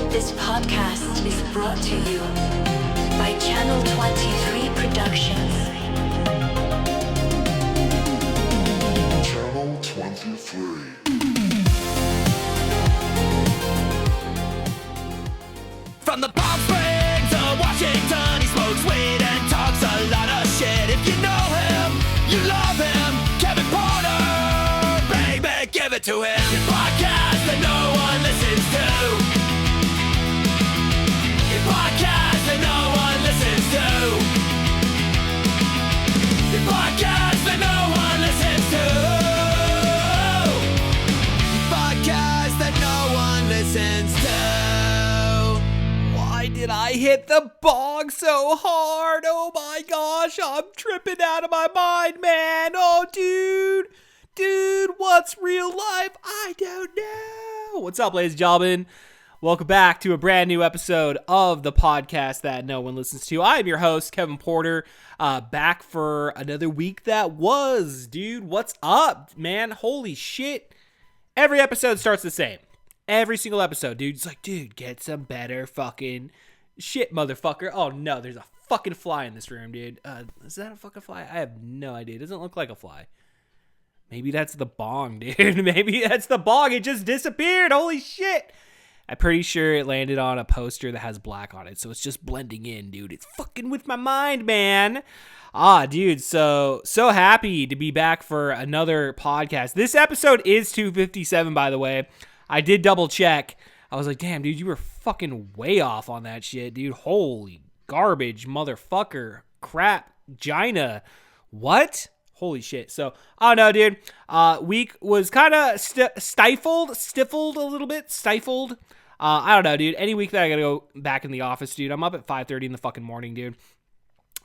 This podcast is brought to you by Channel 23 Productions. Channel 23. From the Palm Springs to Washington, he smokes weed and talks a lot of shit. If you know him, you love him. Kevin Porter, baby, give it to him. Your podcast that no one listens to. Your podcast that no one listens to. Your podcast that no one listens to. Your podcast that no one listens to. Why did I hit the bong so hard? Oh my gosh, I'm tripping out of my mind, man. Oh, dude, what's real life? I don't know. What's up, ladies and gentlemen? Welcome back to a brand new episode of the podcast that no one listens to. I am your host, Kevin Porter, back for another week that was. Dude, what's up, man? Holy shit. Every episode starts the same. Every single episode, dude. It's like, dude, get some better fucking shit, motherfucker. Oh, no, there's a fucking fly in this room, dude. Is that a fucking fly? I have no idea. It doesn't look like a fly. Maybe that's the bong, dude. Maybe that's the bong. It just disappeared. Holy shit. I'm pretty sure it landed on a poster that has black on it, so it's just blending in, dude. It's fucking with my mind, man. Dude, so happy to be back for another podcast. This episode is 257, by the way. I did double check. I was like, damn, dude, you were fucking way off on that shit, dude. Holy garbage, motherfucker. Crap. Gina. What? Holy shit. So, I don't know, dude. Week was kind of stifled a little bit. I don't know, dude. Any week that I gotta go back in the office, dude, I'm up at 5:30 in the fucking morning, dude.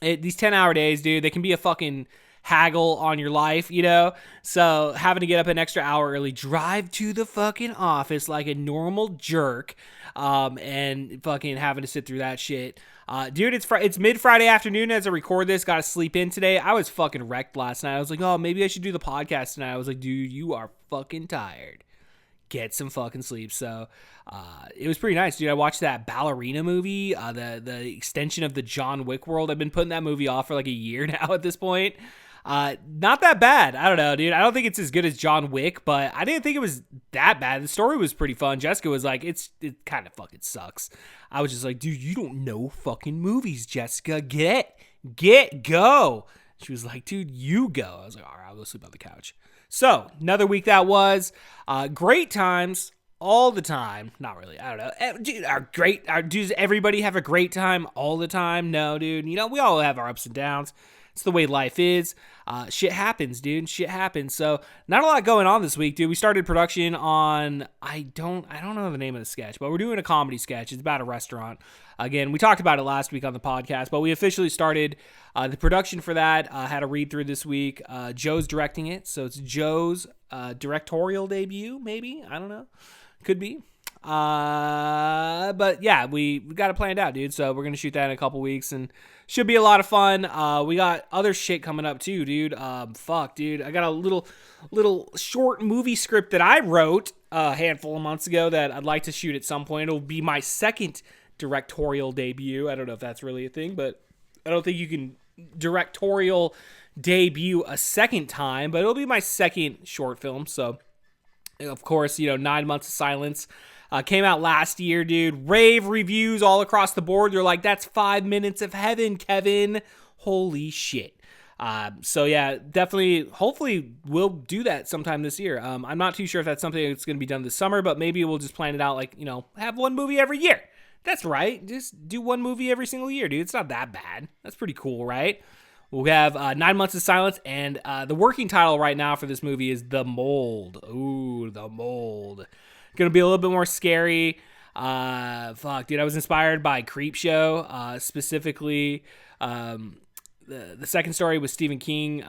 These 10-hour days, dude, they can be a fucking haggle on your life, you know? So having to get up an extra hour early, drive to the fucking office like a normal jerk, and fucking having to sit through that shit. Dude, it's mid-Friday afternoon as I record this. Got to sleep in today. I was fucking wrecked last night. I was like, oh, maybe I should do the podcast tonight. I was like, dude, you are fucking tired. Get some fucking sleep. So it was pretty nice, dude. I watched that Ballerina movie, the extension of the John Wick world. I've been putting that movie off for like a year now at this point. Not that bad. I don't know, dude. I don't think it's as good as John Wick, but I didn't think it was that bad. The story was pretty fun. Jessica was like, it kind of fucking sucks. I was just like, dude, you don't know fucking movies, Jessica. Go. She was like, dude, you go. I was like, all right, I'll go sleep on the couch. So, another week that was. Great times all the time. Not really. I don't know. Dude, does everybody have a great time all the time? No, dude. You know, we all have our ups and downs. It's the way life is. Shit happens, dude. Shit happens. So, not a lot going on this week, dude. We started production on, I don't know the name of the sketch, but we're doing a comedy sketch. It's about a restaurant. Again, we talked about it last week on the podcast, but we officially started the production for that. Had a read through this week. Joe's directing it, so it's Joe's directorial debut, maybe. I don't know. Could be. But yeah, we got it planned out, dude. So we're gonna shoot that in a couple weeks, and should be a lot of fun. We got other shit coming up too, dude. Dude, I got a little short movie script that I wrote a handful of months ago that I'd like to shoot at some point. It'll be my second directorial debut. I don't know if that's really a thing, but I don't think you can directorial debut a second time. But it'll be my second short film. So, of course, 9 Months of Silence. Came out last year, dude. Rave reviews all across the board. They're like, that's 5 minutes of heaven, Kevin. Holy shit. So yeah, definitely, hopefully we'll do that sometime this year. I'm not too sure if that's something that's going to be done this summer, but maybe we'll just plan it out like, have one movie every year. That's right. Just do one movie every single year, dude. It's not that bad. That's pretty cool, right? We'll have 9 Months of Silence, and the working title right now for this movie is The Mold. Ooh, The Mold. Gonna be a little bit more scary. Dude, I was inspired by Creepshow, specifically the second story was Stephen King,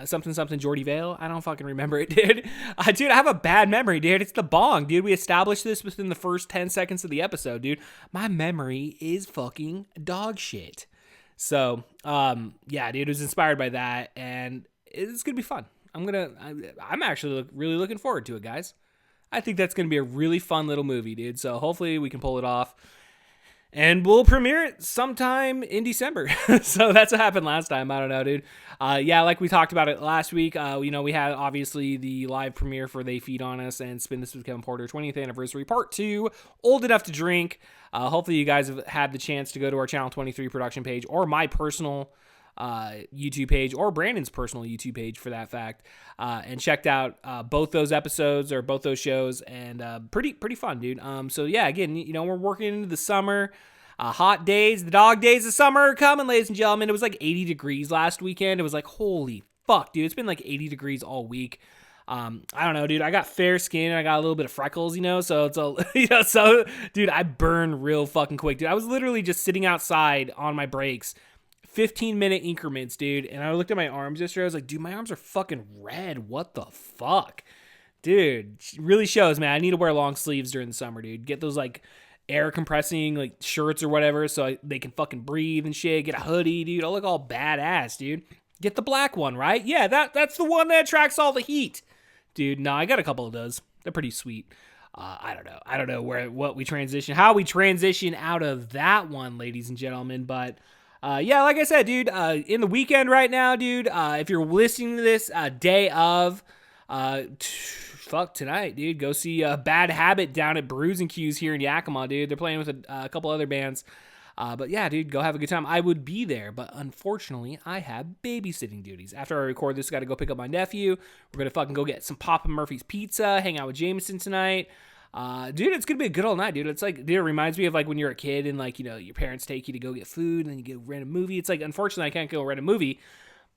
something Jordy Vale. I don't fucking remember it, dude. Dude, I have a bad memory, dude. It's the bong, dude. We established this within the first 10 seconds of the episode, dude. My memory is fucking dog shit. So, yeah, dude, it was inspired by that, and it's gonna be fun. I'm actually really looking forward to it, guys. I think that's going to be a really fun little movie, dude. So hopefully we can pull it off. And we'll premiere it sometime in December. So that's what happened last time. I don't know, dude. Yeah, like we talked about it last week. We had obviously the live premiere for They Feed on Us and Spin This with Kevin Porter 20th Anniversary Part 2, Old Enough to Drink. Hopefully you guys have had the chance to go to our Channel 23 production page or my personal YouTube page or Brandon's personal YouTube page for that fact, and checked out both those episodes or both those shows, and pretty fun, dude. So yeah, again, we're working into the summer, hot days, the dog days of summer are coming, ladies and gentlemen. It was like 80 degrees last weekend. It was like, holy fuck, dude. It's been like 80 degrees all week. I don't know, dude. I got fair skin and I got a little bit of freckles, so it's a, so dude, I burn real fucking quick, dude. I was literally just sitting outside on my breaks, 15-minute increments, dude. And I looked at my arms yesterday. I was like, dude, my arms are fucking red. What the fuck? Dude, it really shows, man. I need to wear long sleeves during the summer, dude. Get those like air compressing like shirts or whatever so they can fucking breathe and shit. Get a hoodie, dude. I'll look all badass, dude. Get the black one, right? Yeah, that's the one that attracts all the heat. Dude, no, I got a couple of those. They're pretty sweet. I don't know how we transition out of that one, ladies and gentlemen, but yeah, like I said, dude, in the weekend right now, dude, if you're listening to this day of, tonight, dude, go see Bad Habit down at Brews and Q's here in Yakima, dude. They're playing with a couple other bands. But yeah, dude, go have a good time. I would be there, but unfortunately, I have babysitting duties. After I record this, got to go pick up my nephew. We're going to fucking go get some Papa Murphy's pizza, hang out with Jameson tonight. Dude, it's gonna be a good old night, dude. It's like, dude, it reminds me of like when you're a kid and like, your parents take you to go get food and then you get rent a movie. It's like, unfortunately, I can't go rent a movie.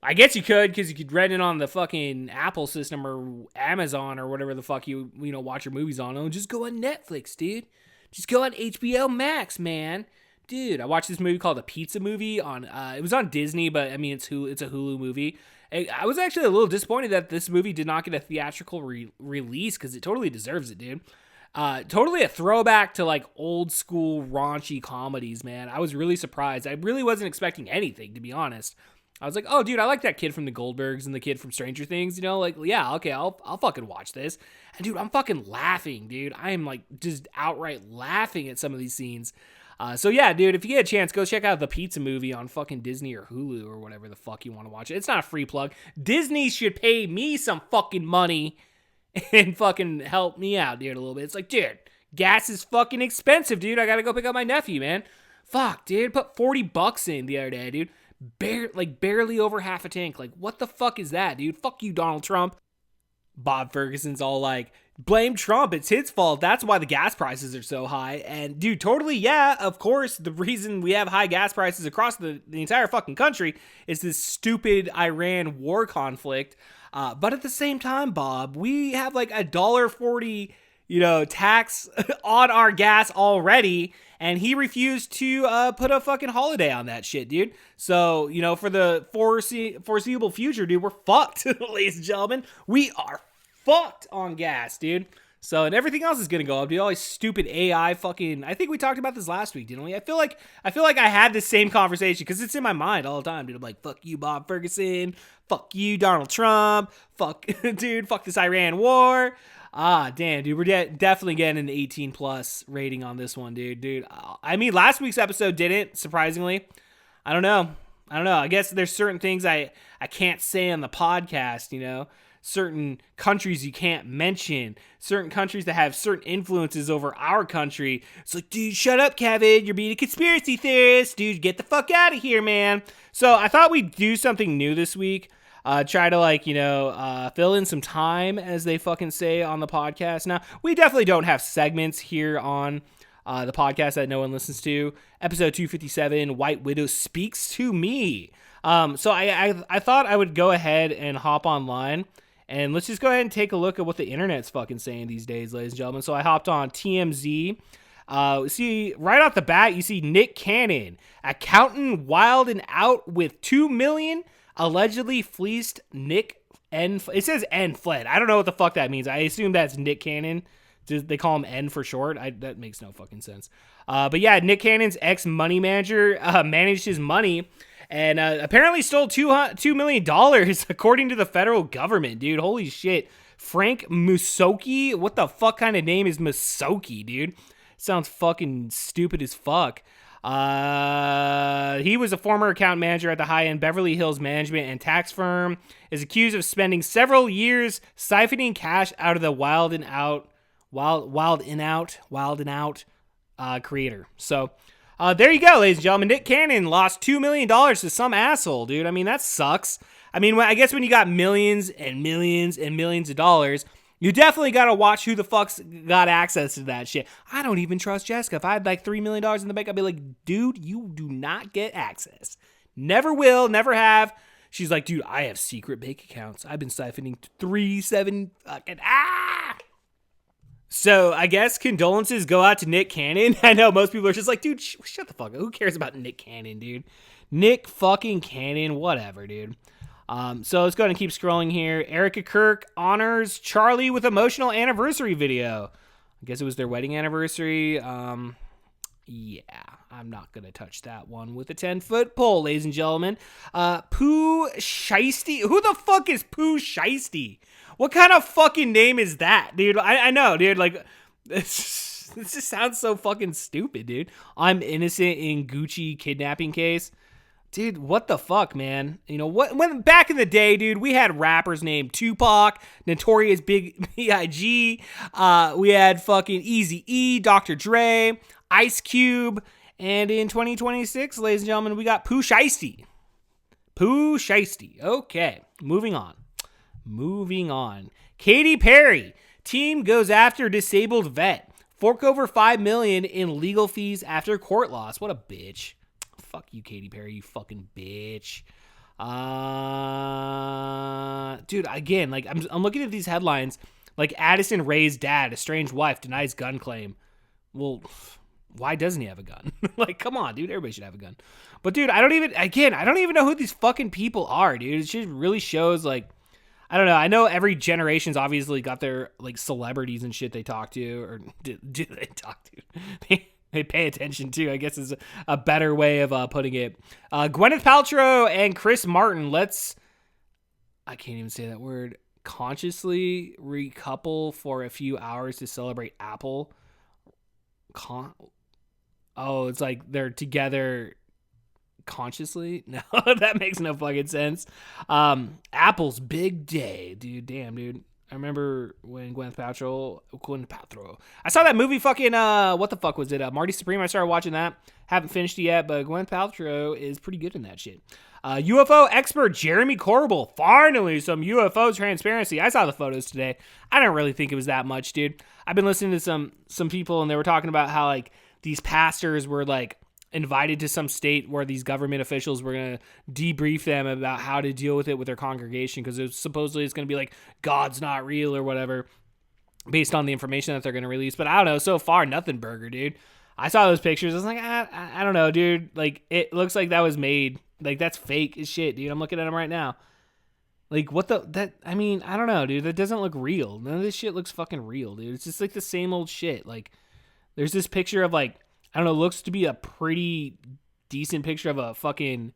I guess you could, because you could rent it on the fucking Apple system or Amazon or whatever the fuck you watch your movies on. Oh, just go on Netflix, dude. Just go on HBO Max, man. Dude, I watched this movie called The Pizza Movie on, it was on Disney, but I mean, it's a Hulu movie. I was actually a little disappointed that this movie did not get a theatrical release, because it totally deserves it, dude. Totally a throwback to like old school raunchy comedies, man. I was really surprised. I really wasn't expecting anything, to be honest. I was like, oh, dude, I like that kid from the Goldbergs and the kid from Stranger Things, like, yeah, okay, I'll fucking watch this. And dude, I'm fucking laughing, dude. I am like just outright laughing at some of these scenes. So yeah, dude, if you get a chance, go check out The Pizza Movie on fucking Disney or Hulu or whatever the fuck you want to watch it. It's not a free plug. Disney should pay me some fucking money and fucking help me out, dude, a little bit. It's like, dude, gas is fucking expensive, dude. I gotta go pick up my nephew, man. Fuck, dude, put $40 in the other day, dude. Barely over half a tank. Like, what the fuck is that, dude? Fuck you, Donald Trump. Bob Ferguson's all like, blame Trump, it's his fault. That's why the gas prices are so high. And dude, totally, yeah, of course, the reason we have high gas prices across the entire fucking country is this stupid Iran war conflict. But at the same time, Bob, we have like $1.40, tax on our gas already, and he refused to put a fucking holiday on that shit, dude. So, for the foreseeable future, dude, we're fucked, ladies and gentlemen. We are fucked on gas, dude. So, and everything else is gonna go up, dude. All these stupid AI fucking, I think we talked about this last week, didn't we? I feel like I had the same conversation, because it's in my mind all the time, dude. I'm like, fuck you, Bob Ferguson. Fuck you, Donald Trump. Fuck, dude, fuck this Iran war. Damn, dude, we're definitely getting an 18 plus rating on this one, dude. I mean, last week's episode didn't, surprisingly. I don't know. I guess there's certain things I can't say on the podcast, certain countries you can't mention, certain countries that have certain influences over our country. It's like, dude, shut up, Kevin. You're being a conspiracy theorist. Dude, get the fuck out of here, man. So I thought we'd do something new this week. Try to fill in some time, as they fucking say on the podcast. Now, we definitely don't have segments here on the podcast that no one listens to. Episode 257, White Widow Speaks to Me. So I thought I would go ahead and hop online, and let's just go ahead and take a look at what the internet's fucking saying these days, ladies and gentlemen. So I hopped on TMZ. See, right off the bat, you see Nick Cannon, accountant wild and out with $2 million, allegedly fleeced Nick N. It says N fled. I don't know what the fuck that means. I assume that's Nick Cannon. They call him N for short. That makes no fucking sense. But yeah, Nick Cannon's ex-money manager managed his money and apparently stole $2 million according to the federal government, dude. Holy shit. Frank Musoki? What the fuck kind of name is Musoki, dude? Sounds fucking stupid as fuck. He was a former account manager at the high-end Beverly Hills management and tax firm, is accused of spending several years siphoning cash out of the Wild and Out creator. So, there you go, ladies and gentlemen. Nick Cannon lost $2 million to some asshole, dude. I mean, that sucks. I mean, I guess when you got millions and millions and millions of dollars, you definitely got to watch who the fuck's got access to that shit. I don't even trust Jessica. If I had like $3 million in the bank, I'd be like, dude, you do not get access. Never will, never have. She's like, dude, I have secret bank accounts. I've been siphoning 3-7 fucking So I guess condolences go out to Nick Cannon. I know most people are just like, dude, shut the fuck up. Who cares about Nick Cannon, dude? Nick fucking Cannon, whatever, dude. So let's go ahead and keep scrolling here. Erica Kirk honors Charlie with emotional anniversary video. I guess it was their wedding anniversary. Yeah, I'm not going to touch that one with a 10-foot pole, ladies and gentlemen. Pooh Shiesty. Who the fuck is Pooh Shiesty? What kind of fucking name is that, dude? I know, dude. Like, this just sounds so fucking stupid, dude. I'm innocent in Gucci kidnapping case. Dude, what the fuck, man? You know, when back in the day, dude, we had rappers named Tupac, Notorious B.I.G., we had fucking Eazy-E, Dr. Dre, Ice Cube, and in 2026, ladies and gentlemen, we got Pooh Shiesty. Pooh Shiesty. Okay, moving on. Katy Perry. Team goes after disabled vet. Fork over $5 million in legal fees after court loss. What a bitch. Fuck you, Katy Perry, you fucking bitch. Dude, again, like, I'm looking at these headlines. Like, Addison Rae's dad, estranged wife, denies gun claim. Well, why doesn't he have a gun? Like, come on, dude, everybody should have a gun. But, dude, I don't even know who these fucking people are, dude. It just really shows, like, I don't know. I know every generation's obviously got their, like, celebrities and shit they talk to, or do they talk to? They pay attention to, I guess, is a better way of putting it. Gwyneth Paltrow and Chris Martin, I can't even say that word, consciously recouple for a few hours to celebrate Apple. It's like they're together consciously? No, that makes no fucking sense. Apple's big day, dude. Damn, dude. I remember when Gwyneth Paltrow. I saw that movie fucking, what the fuck was it? Marty Supreme. I started watching that. Haven't finished it yet, but Gwyneth Paltrow is pretty good in that shit. UFO expert Jeremy Corbell. Finally, some UFO transparency. I saw the photos today. I don't really think it was that much, dude. I've been listening to some people, and they were talking about how, like, these pastors were, like, invited to some state where these government officials were going to debrief them about how to deal with it with their congregation, because supposedly it's going to be like God's not real or whatever based on the information that they're going to release. But I don't know, so far nothing burger, dude. I saw those pictures. I was like, I don't know, dude. Like, it looks like that was made. Like, that's fake as shit, dude. I'm looking at them right now. Like, I mean, I don't know, dude. That doesn't look real. None of this shit looks fucking real, dude. It's just like the same old shit. Like, there's this picture of, like, I don't know, looks to be a pretty decent picture of a fucking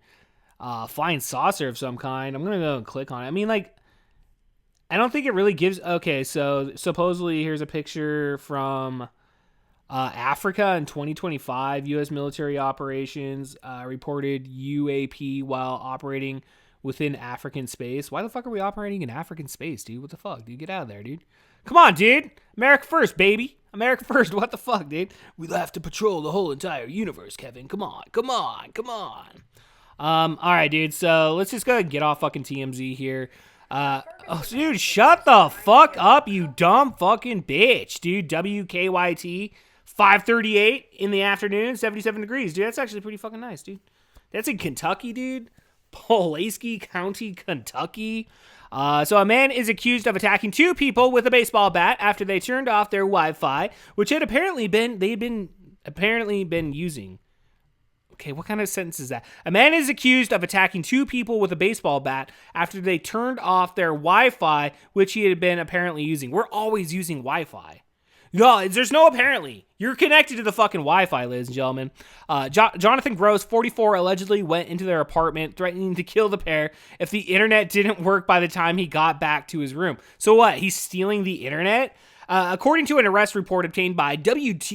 flying saucer of some kind. I'm going to go and click on it. I mean, like, I don't think it really gives... Okay, so supposedly here's a picture from Africa in 2025. U.S. military operations reported UAP while operating within African space. Why the fuck are we operating in African space, dude? What the fuck, dude? Get out of there, dude. Come on, dude. America first, baby. America first. What the fuck, dude? We'll have to patrol the whole entire universe, Kevin. Come on. All right, dude. So let's just go ahead and get off fucking TMZ here. Dude, shut the fuck up, you dumb fucking bitch, dude. WKYT, 5:38 in the afternoon, 77 degrees, dude. That's actually pretty fucking nice, dude. That's in Kentucky, dude. Pulaski County, Kentucky. So a man is accused of attacking two people with a baseball bat after they turned off their Wi-Fi, which they'd been using. Okay, what kind of sentence is that? A man is accused of attacking two people with a baseball bat after they turned off their Wi-Fi, which he had been apparently using. We're always using Wi-Fi. No, there's no apparently. You're connected to the fucking Wi-Fi, ladies and gentlemen. Jonathan Gross, 44, allegedly went into their apartment, threatening to kill the pair if the internet didn't work by the time he got back to his room. So what? He's stealing the internet? According to an arrest report obtained by WDKY,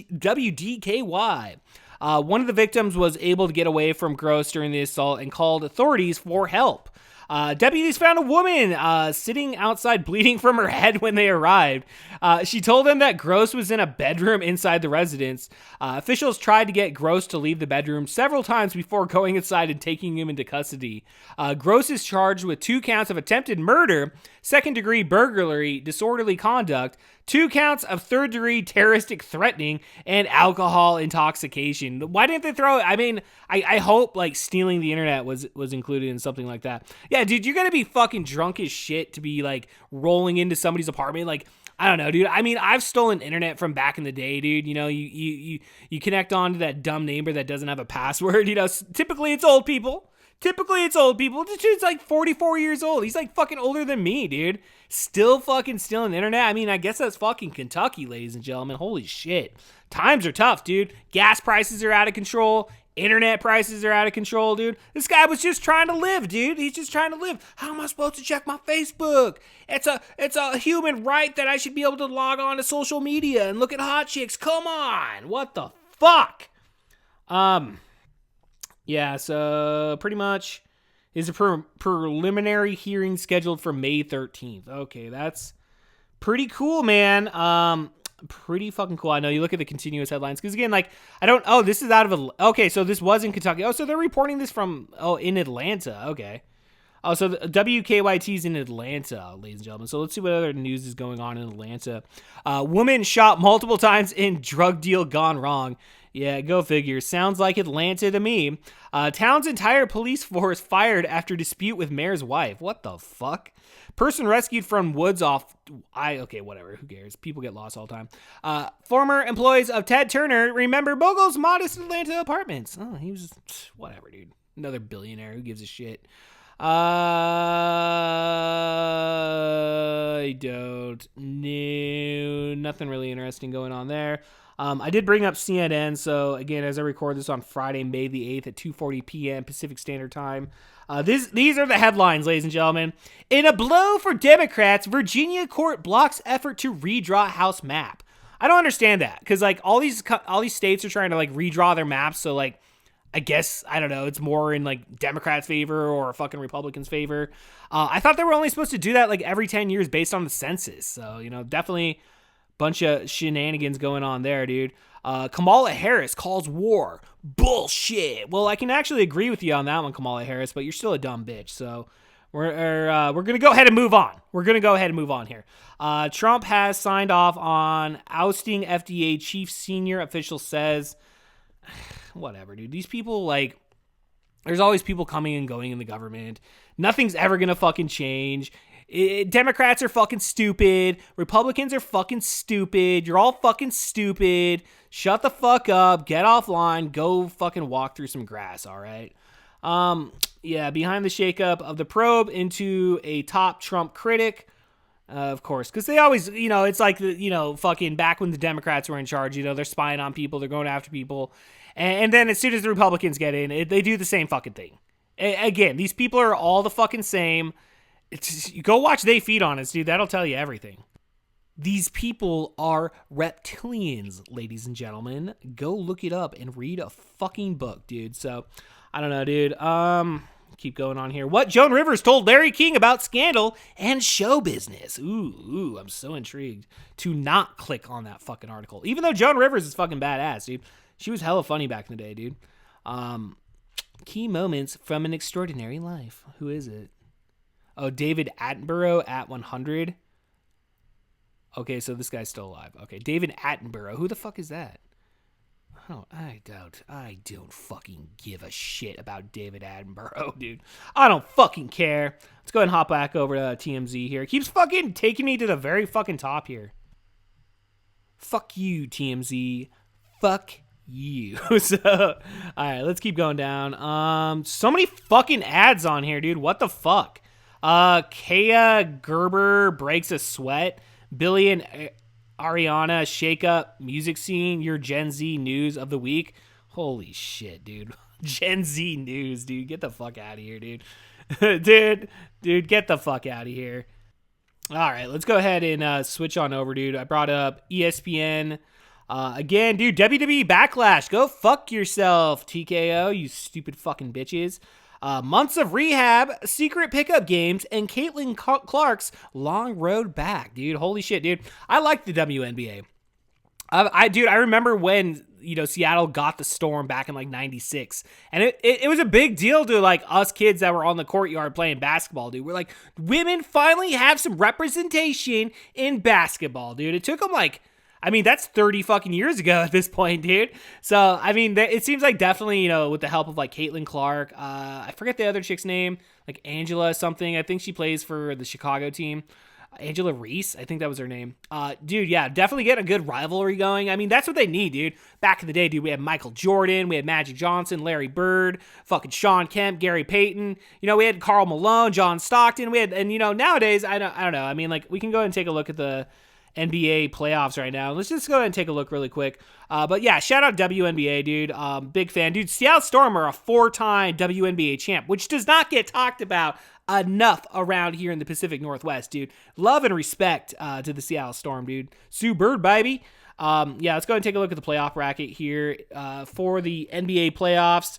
one of the victims was able to get away from Gross during the assault and called authorities for help. Deputies found a woman sitting outside bleeding from her head when they arrived. She told them that Gross was in a bedroom inside the residence. Officials tried to get Gross to leave the bedroom several times before going inside and taking him into custody. Gross is charged with 2 counts of attempted murder, second-degree burglary, disorderly conduct, 2 counts of third-degree terroristic threatening, and alcohol intoxication. Why didn't they throw it? I mean, I hope, like, stealing the internet was included in something like that. Yeah, dude, you're gonna be fucking drunk as shit to be, like, rolling into somebody's apartment. Like, I don't know, dude. I mean, I've stolen internet from back in the day, dude. You know, you connect on to that dumb neighbor that doesn't have a password. You know, typically it's old people. This dude's like 44 years old. He's like fucking older than me, dude. Still fucking stealing the internet. I mean, I guess that's fucking Kentucky, ladies and gentlemen. Holy shit. Times are tough, dude. Gas prices are out of control. Internet prices are out of control, dude. This guy was just trying to live, dude. He's just trying to live. How am I supposed to check my Facebook? It's a human right that I should be able to log on to social media and look at hot chicks. Come on. What the fuck? Yeah, so pretty much is a preliminary hearing scheduled for May 13th. Okay, that's pretty cool, man. Pretty fucking cool. I know you look at the continuous headlines because again, like this is out of okay, so this was in Kentucky. Oh, so they're reporting this from in Atlanta. Okay. Oh, so the WKYT's in Atlanta, ladies and gentlemen. So let's see what other news is going on in Atlanta. Woman shot multiple times in drug deal gone wrong. Yeah, go figure. Sounds like Atlanta to me. Town's entire police force fired after dispute with mayor's wife. What the fuck? Person rescued from woods off... Okay, whatever. Who cares? People get lost all the time. Former employees of Ted Turner remember Bogle's modest Atlanta apartments. Oh, he was... Whatever, dude. Another billionaire. Who gives a shit? I don't know. Nothing really interesting going on there. I did bring up CNN, so again, as I record this on Friday, May the 8th at 2:40 p.m. Pacific Standard Time, these are the headlines, ladies and gentlemen. In a blow for Democrats, Virginia court blocks effort to redraw House map. I don't understand that, because like all these states are trying to like redraw their maps, so like I guess, I don't know, it's more in like Democrats' favor or fucking Republicans' favor. I thought they were only supposed to do that like every 10 years based on the census, so you know, definitely bunch of shenanigans going on there, dude. Kamala Harris calls war bullshit. Well, I can actually agree with you on that one, Kamala Harris, but you're still a dumb bitch. So we're gonna go ahead and move on. Here. Trump has signed off on ousting FDA chief senior official says. Whatever, dude. These people, like, there's always people coming and going in the government. Nothing's ever gonna fucking change. Democrats are fucking stupid. Republicans are fucking stupid. You're all fucking stupid. Shut the fuck up. Get offline. Go fucking walk through some grass, all right? Yeah, behind the shakeup of the probe into a top Trump critic, of course, because they always, you know, it's like, fucking back when the Democrats were in charge, you know, they're spying on people, they're going after people, and then as soon as the Republicans get in, they do the same fucking thing. Again, these people are all the fucking same. Go watch They Feed on Us, dude. That'll tell you everything. These people are reptilians, ladies and gentlemen. Go look it up and read a fucking book, dude. So, I don't know, dude. Keep going on here. What Joan Rivers told Larry King about scandal and show business. Ooh, I'm so intrigued to not click on that fucking article. Even though Joan Rivers is fucking badass, dude. She was hella funny back in the day, dude. Key moments from an extraordinary life. Who is it? Oh, David Attenborough at 100. Okay, so this guy's still alive. Okay, David Attenborough. Who the fuck is that? Oh, I don't fucking give a shit about David Attenborough, dude. I don't fucking care. Let's go ahead and hop back over to TMZ here. It keeps fucking taking me to the very fucking top here. Fuck you, TMZ. Fuck you. So, all right, let's keep going down. So many fucking ads on here, dude. What the fuck? Kaya Gerber breaks a sweat. Ariana shakeup music scene, your Gen Z news of the week. Holy shit, dude. Gen Z news, dude. Get the fuck out of here, dude. dude, get the fuck out of here. All right, let's go ahead and switch on over, dude. I brought up ESPN. Again, dude, WWE Backlash. Go fuck yourself, TKO, you stupid fucking bitches. Months of rehab, secret pickup games, and Caitlin Clark's long road back, dude. Holy shit, dude. I like the WNBA. I remember when, Seattle got the Storm back in like 96. And it was a big deal to like us kids that were on the courtyard playing basketball, dude. We're like, women finally have some representation in basketball, dude. It took them that's 30 fucking years ago at this point, dude. So, it seems like definitely, with the help of like Caitlin Clark, I forget the other chick's name, like Angela something. I think she plays for the Chicago team. Angela Reese, I think that was her name. Dude, yeah, definitely getting a good rivalry going. That's what they need, dude. Back in the day, dude, we had Michael Jordan, we had Magic Johnson, Larry Bird, fucking Sean Kemp, Gary Payton. We had Karl Malone, John Stockton. Nowadays, I don't know. We can go ahead and take a look at the NBA playoffs right now. Let's just go ahead and take a look really quick. But yeah, shout out WNBA, dude. Big fan. Dude, Seattle Storm are a 4-time WNBA champ, which does not get talked about enough around here in the Pacific Northwest, dude. Love and respect to the Seattle Storm, dude. Sue Bird, baby. Yeah, let's go ahead and take a look at the playoff bracket here for the NBA playoffs.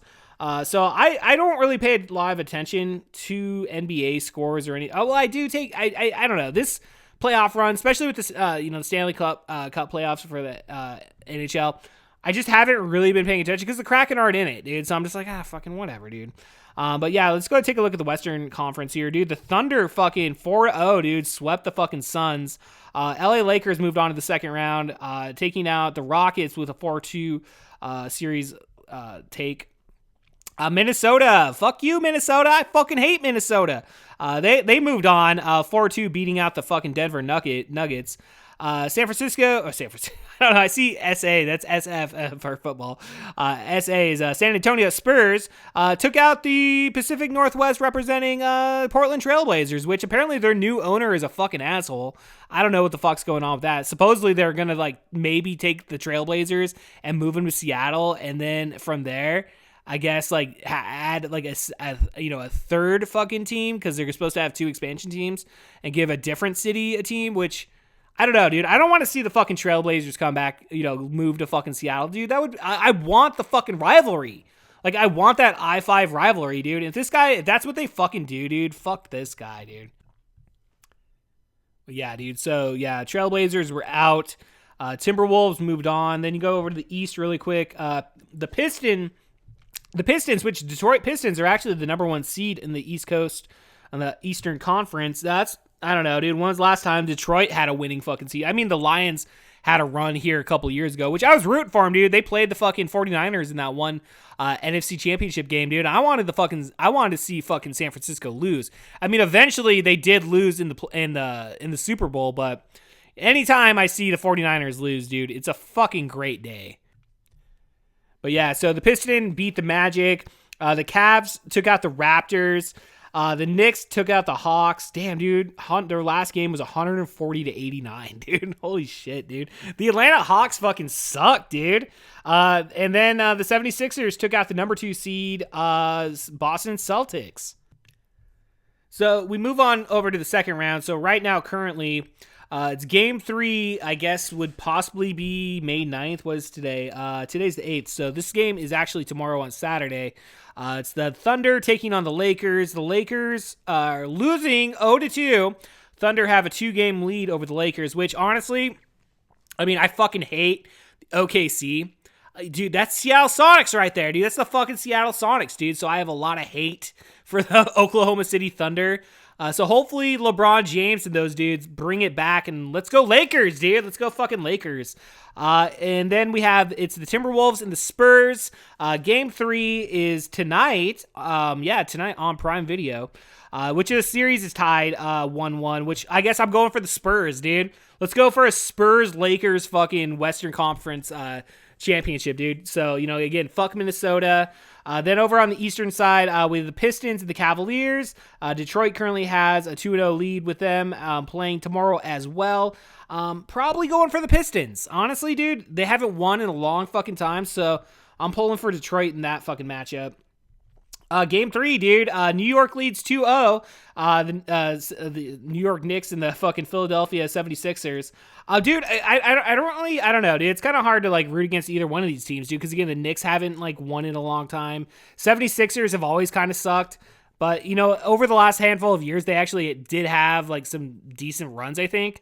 So I don't really pay a lot of attention to NBA scores or any. Oh, well, I do take. I don't know, this playoff run, especially with this, the Stanley Cup playoffs for the NHL. I just haven't really been paying attention because the Kraken aren't in it, dude. So I'm just like, fucking whatever, dude. But yeah, let's go take a look at the Western Conference here, dude. The Thunder fucking 4-0, dude, swept the fucking Suns. LA Lakers moved on to the second round, taking out the Rockets with a 4-2 series take. Minnesota, fuck you, Minnesota. I fucking hate Minnesota. They moved on, 4-2, beating out the fucking Denver Nuggets. San Francisco. I don't know. I see SA. That's SF for football. SA is San Antonio Spurs. Took out the Pacific Northwest representing Portland Trailblazers, which apparently their new owner is a fucking asshole. I don't know what the fuck's going on with that. Supposedly they're gonna maybe take the Trailblazers and move them to Seattle, and then from there, I guess add a third fucking team, because they're supposed to have 2 expansion teams, and give a different city a team, which I don't know, dude. I don't want to see the fucking Trailblazers come back, move to fucking Seattle, dude. I want the fucking rivalry. I want that I-5 rivalry, dude. If that's what they fucking do, dude, fuck this guy, dude. But yeah, dude. So yeah, Trailblazers were out. Timberwolves moved on. Then you go over to the East really quick. The Pistons, which Detroit Pistons are actually the number 1 seed in the East Coast on the Eastern Conference. I don't know, dude. When was the last time Detroit had a winning fucking season? The Lions had a run here a couple years ago, which I was rooting for them, dude. They played the fucking 49ers in that one NFC Championship game, dude. I wanted to see fucking San Francisco lose. Eventually they did lose in the Super Bowl, but anytime I see the 49ers lose, dude, it's a fucking great day. But yeah, so the Pistons beat the Magic. The Cavs took out the Raptors. The Knicks took out the Hawks. Damn, dude. Their last game was 140-89, dude. Holy shit, dude. The Atlanta Hawks fucking suck, dude. And then the 76ers took out the number 2 seed, Boston Celtics. So we move on over to the second round. So right now, currently, it's game 3, I guess, would possibly be May 9th, was today. Today's the 8th. So this game is actually tomorrow on Saturday. It's the Thunder taking on the Lakers. The Lakers are losing 0-2. Thunder have a 2-game lead over the Lakers, which honestly, I fucking hate OKC. Dude, that's Seattle Sonics right there, dude. That's the fucking Seattle Sonics, dude. So I have a lot of hate for the Oklahoma City Thunder. So hopefully LeBron James and those dudes bring it back, and let's go Lakers, dude. Let's go fucking Lakers. And then it's the Timberwolves and the Spurs. Game 3 is tonight. Tonight on Prime Video, which the series is tied 1-1, which I guess I'm going for the Spurs, dude. Let's go for a Spurs-Lakers fucking Western Conference championship, dude. So, again, fuck Minnesota. Then over on the Eastern side, with the Pistons and the Cavaliers, Detroit currently has a 2-0 lead with them playing tomorrow as well. Probably going for the Pistons. Honestly, dude, they haven't won in a long fucking time, so I'm pulling for Detroit in that fucking matchup. Game 3, dude. New York leads 2-0. The New York Knicks and the fucking Philadelphia 76ers. Dude, I don't know, dude. It's kind of hard to like root against either one of these teams, dude, because again, the Knicks haven't like won in a long time. 76ers have always kind of sucked. But, you know, over the last handful of years, they actually did have like some decent runs, I think.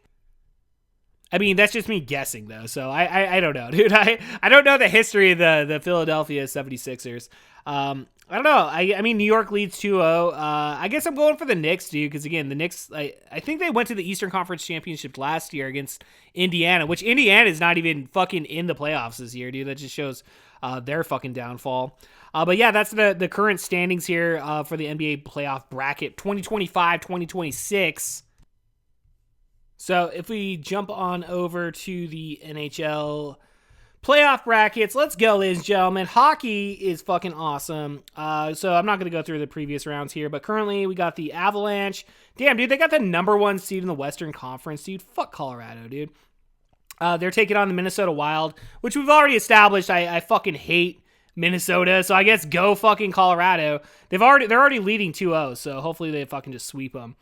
I mean, that's just me guessing, though, so I don't know, dude. I don't know the history of the Philadelphia 76ers. I don't know. I mean, New York leads 2-0. I guess I'm going for the Knicks, dude, because, again, the Knicks, I think they went to the Eastern Conference Championship last year against Indiana, which Indiana is not even fucking in the playoffs this year, dude. That just shows their fucking downfall. But, yeah, that's the current standings here for the NBA playoff bracket 2025-2026. So if we jump on over to the NHL playoff brackets, let's go, ladies and gentlemen. Hockey is fucking awesome. So I'm not going to go through the previous rounds here, but currently we got the Avalanche. Damn, dude, they got the number 1 seed in the Western Conference, dude. Fuck Colorado, dude. They're taking on the Minnesota Wild, which we've already established. I fucking hate Minnesota, so I guess go fucking Colorado. They're already leading 2-0, so hopefully they fucking just sweep them.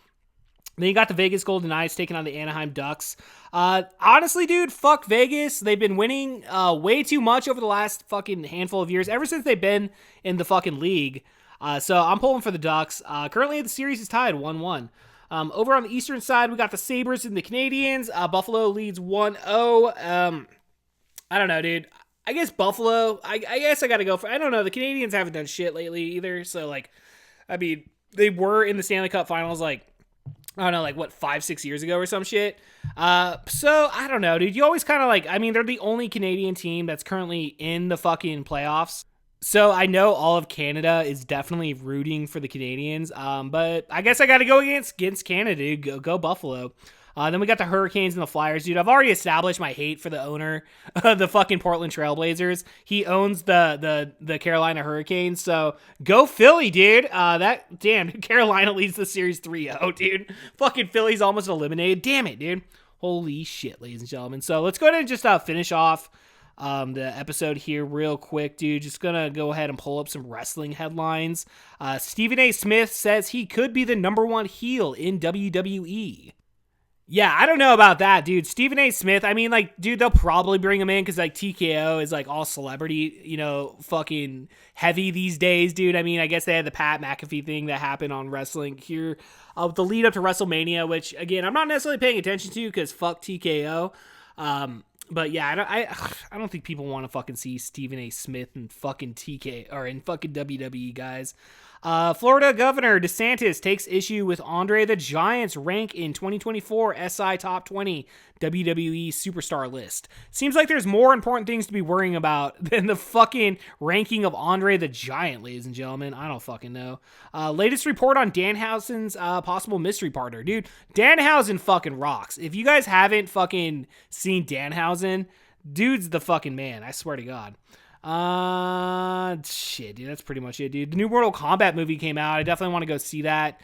Then you got the Vegas Golden Knights taking on the Anaheim Ducks. Honestly, dude, fuck Vegas. They've been winning way too much over the last fucking handful of years, ever since they've been in the fucking league. So I'm pulling for the Ducks. Currently, the series is tied 1-1. Over on the Eastern side, we got the Sabres and the Canadiens. Buffalo leads 1-0. I don't know, dude. I guess Buffalo. I guess I got to go for... I don't know. The Canadiens haven't done shit lately either. So, like, I mean, they were in the Stanley Cup Finals, like, I don't know, like, what, 5-6 years ago or some shit? So, I don't know, dude. You always kind of, like, I mean, they're the only Canadian team that's currently in the fucking playoffs. So, I know all of Canada is definitely rooting for the Canadiens. But I guess I got to go against Canada, dude. Go Buffalo. Then we got the Hurricanes and the Flyers, dude. I've already established my hate for the owner of the fucking Portland Trailblazers. He owns the Carolina Hurricanes, so go Philly, dude. Carolina leads the series 3-0, dude. Fucking Philly's almost eliminated. Damn it, dude. Holy shit, ladies and gentlemen. So let's go ahead and just finish off the episode here real quick, dude. Just gonna go ahead and pull up some wrestling headlines. Stephen A. Smith says he could be the number 1 heel in WWE. Yeah, I don't know about that, dude. Stephen A. Smith, I mean, like, dude, they'll probably bring him in because, like, TKO is, like, all celebrity, you know, fucking heavy these days, dude. I mean, I guess they had the Pat McAfee thing that happened on wrestling here with the lead up to WrestleMania, which, again, I'm not necessarily paying attention to because fuck TKO. But yeah, I don't think people want to fucking see Stephen A. Smith and fucking TK or in fucking WWE, guys. Florida Governor DeSantis takes issue with Andre the Giant's rank in 2024 SI Top 20 WWE Superstar list. Seems like there's more important things to be worrying about than the fucking ranking of Andre the Giant, ladies and gentlemen. I don't fucking know. Latest report on Danhausen's possible mystery partner. Dude, Danhausen fucking rocks. If you guys haven't fucking seen Danhausen, dude's the fucking man. I swear to God. Shit, dude, that's pretty much it, dude. The new Mortal Kombat movie came out. I definitely want to go see that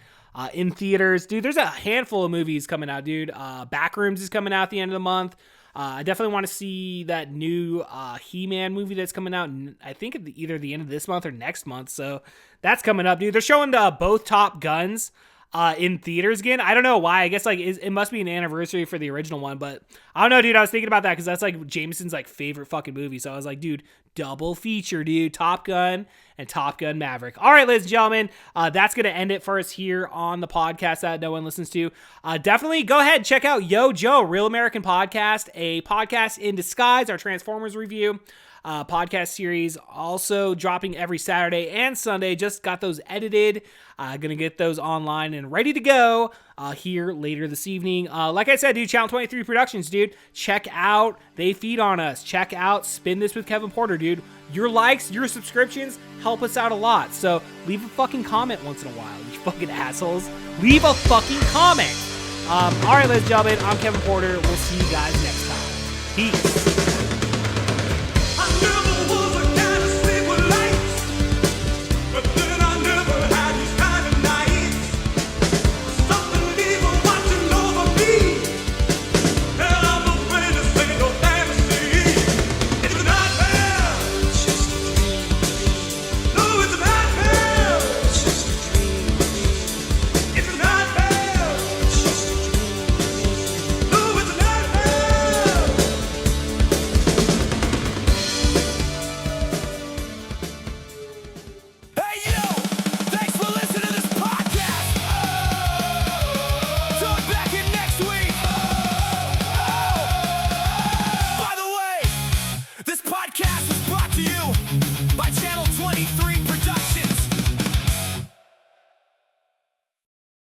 in theaters. Dude, there's a handful of movies coming out, dude. Backrooms is coming out at the end of the month. I definitely want to see that new He-Man movie that's coming out, I think at either the end of this month or next month. So that's coming up, dude. They're showing both Top Guns in theaters again. I don't know why. I guess like it must be an anniversary for the original one, but I don't know, dude. I was thinking about that because that's like Jameson's like favorite fucking movie. So I was like, dude, double feature, dude. Top Gun and Top Gun Maverick. All right, ladies and gentlemen, that's gonna end it for us here on the podcast that no one listens to. Definitely go ahead and check out Yo Joe, Real American Podcast, a podcast in disguise, our Transformers review. Podcast series also dropping every Saturday and Sunday. Just got those edited. Gonna get those online and ready to go here later this evening. Like I said, dude, Channel 23 Productions, dude. Check out They Feed on Us. Check out Spin This with Kevin Porter, dude. Your likes, your subscriptions help us out a lot. So leave a fucking comment once in a while, you fucking assholes. Leave a fucking comment. All right, ladies and gentlemen, I'm Kevin Porter. We'll see you guys next time. Peace. podcast is brought to you by Channel 23.